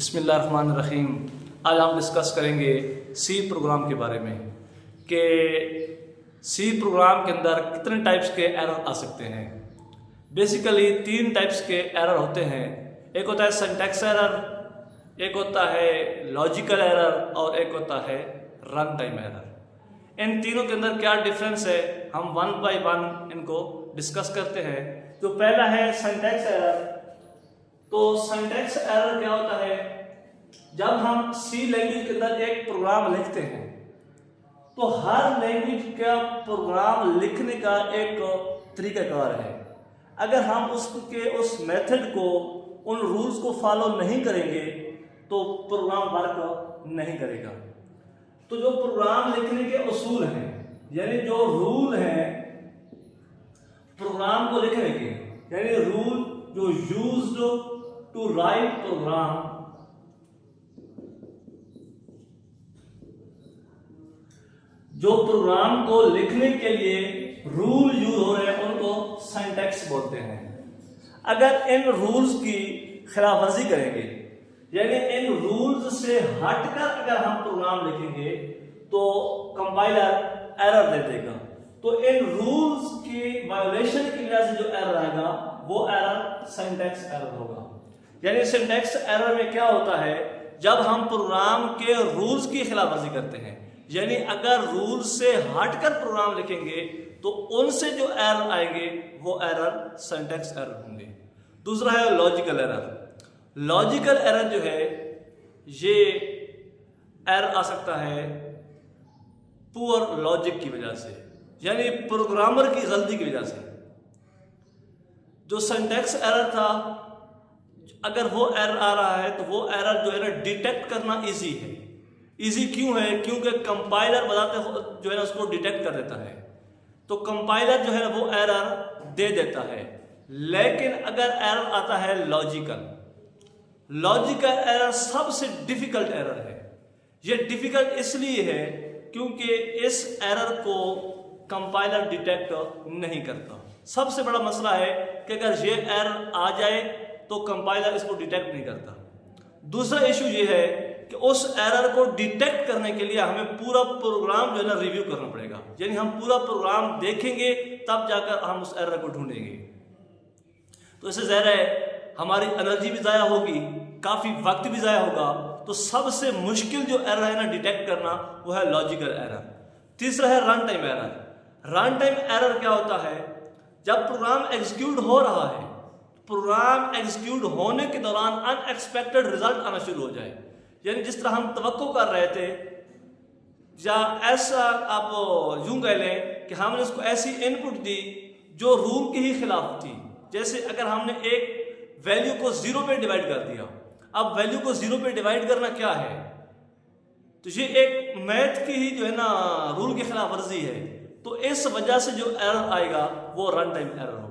बिस्मिल्लाहिर्रहमानिर्रहीम। आज हम डिस्कस करेंगे सी प्रोग्राम के बारे में कि सी प्रोग्राम के अंदर कितने टाइप्स के एरर आ सकते हैं। बेसिकली तीन टाइप्स के एरर होते हैं। एक होता है सिंटैक्स एरर, एक होता है लॉजिकल एरर और एक होता है रन टाइम एरर। इन तीनों के अंदर क्या डिफरेंस है, हम वन बाय वन इनको डिस्कस करते हैं। तो पहला है सिंटैक्स एरर। तो सिंटैक्स एरर क्या होता है, जब हम सी लैंग्वेज के अंदर एक प्रोग्राम लिखते हैं तो हर लैंग्वेज का प्रोग्राम लिखने का एक तरीकाकार है। अगर हम उस मेथड को, उन रूल्स को फॉलो नहीं करेंगे तो प्रोग्राम वर्क नहीं करेगा। तो जो प्रोग्राम लिखने के उसूल हैं, यानी जो रूल हैं प्रोग्राम को लिखने के, यानी रूल जो यूज्ड टू राइट प्रोग्राम, जो प्रोग्राम को लिखने के लिए रूल यूज हो रहे हैं उनको सिंटैक्स बोलते हैं। अगर इन रूल्स की खिलाफवर्जी करेंगे, यानी इन रूल्स से हटकर अगर हम प्रोग्राम लिखेंगे तो कंपाइलर एरर दे देगा। तो इन रूल्स की वायोलेशन की वजह से जो एरर आएगा वो एरर सिंटैक्स एरर होगा। यानी सिंटैक्स एरर में क्या होता है, जब हम प्रोग्राम के रूल्स की खिलाफवर्जी करते हैं, यानी अगर रूल से हटकर प्रोग्राम लिखेंगे तो उनसे जो एरर आएंगे वो एरर सिंटैक्स एरर होंगे। दूसरा है लॉजिकल एरर। लॉजिकल एरर जो है ये एरर आ सकता है पुअर लॉजिक की वजह से, यानी प्रोग्रामर की गलती की वजह से। जो सिंटैक्स एरर था, अगर वो एरर आ रहा है तो वो एरर जो है ना डिटेक्ट करना इजी है। इजी क्यों है? क्योंकि कंपाइलर बताते जो है ना उसको डिटेक्ट कर देता है, तो कंपाइलर जो है ना वो एरर दे देता है। लेकिन अगर एरर आता है लॉजिकल, लॉजिकल एरर सबसे डिफिकल्ट एरर है। ये डिफिकल्ट इसलिए है क्योंकि इस एरर को कंपाइलर डिटेक्ट नहीं करता। सबसे बड़ा मसला है कि अगर ये एरर आ जाए तो कंपाइलर इसको डिटेक्ट नहीं करता। दूसरा इशू ये है कि उस एरर को डिटेक्ट करने के लिए हमें पूरा प्रोग्राम जो है ना रिव्यू करना पड़ेगा, यानी हम पूरा प्रोग्राम देखेंगे तब जाकर हम उस एरर को ढूंढेंगे। तो इससे ज़ाहिर है हमारी एनर्जी भी ज़ाया होगी, काफ़ी वक्त भी ज़ाया होगा। तो सबसे मुश्किल जो एरर है ना डिटेक्ट करना वो है लॉजिकल एरर। तीसरा है run time error. Run time error क्या होता है, जब प्रोग्राम एग्जीक्यूट हो रहा है, प्रोग्राम एग्जीक्यूट होने के दौरान अनएक्सपेक्टेड रिजल्ट आना शुरू हो जाए, यानी जिस तरह हम तवक्को कर रहे थे, या ऐसा आप यूं कह लें कि हमने उसको ऐसी इनपुट दी जो रूल के ही खिलाफ थी। जैसे अगर हमने एक वैल्यू को 0 पे डिवाइड कर दिया, अब वैल्यू को 0 पे डिवाइड करना क्या है, तो ये एक मैथ की ही जो है ना रूल की खिलाफ वर्जी है। तो इस वजह से जो एरर आएगा वो रन टाइम एरर होगा।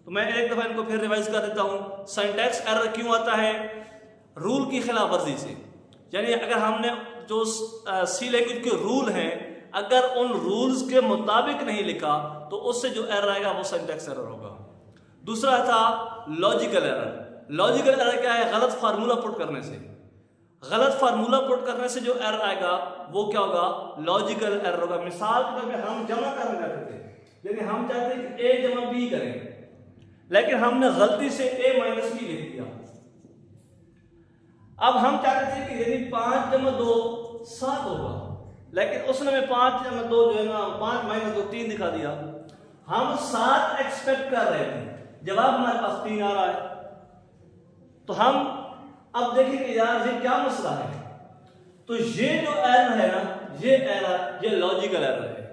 तो मैं एक दफा इनको फिर रिवाइज कर देता हूं। सिंटैक्स एरर क्यों आता है? रूल की खिलाफ वर्जी से, यानी अगर हमने जो सी लैंग्वेज के रूल हैं अगर उन रूल्स के मुताबिक नहीं लिखा तो उससे जो एरर आएगा वो सिंटैक्स एरर होगा। दूसरा था लॉजिकल एरर। लॉजिकल एरर क्या है? गलत फार्मूला पुट करने से, गलत फार्मूला पुट करने से जो एरर आएगा वो क्या होगा? लॉजिकल एरर होगा। मिसाल के तौर पे हम जमा करना चाहते थे, यानी हम चाहते हैं कि a जमा b करें, लेकिन हमने गलती से a माइनस b लिख दिया। अब हम चाहते थे कि यानी 5 जमा 2 7 होगा, लेकिन उसने हमें 5 जमा 2 जो है ना 5 माइनस 2 3 दिखा दिया। हम 7 एक्सपेक्ट कर रहे थे, जवाब हमारे पास 3 आ रहा है। तो हम अब देखेंगे यार ये क्या मसला है। तो ये जो एरर है ना, ये एरर ये लॉजिकल एरर है।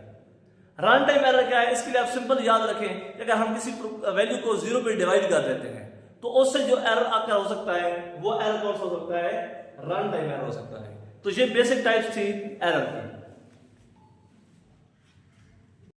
रन टाइम एरर क्या है? इसके लिए आप सिंपल याद रखें कि अगर हम किसी वैल्यू को 0 पे डिवाइड कर देते हैं तो उससे जो एरर आकर हो सकता है वो एरर कौन सा हो सकता है? रन टाइम एरर हो सकता है। तो ये बेसिक टाइप्स थी एरर की।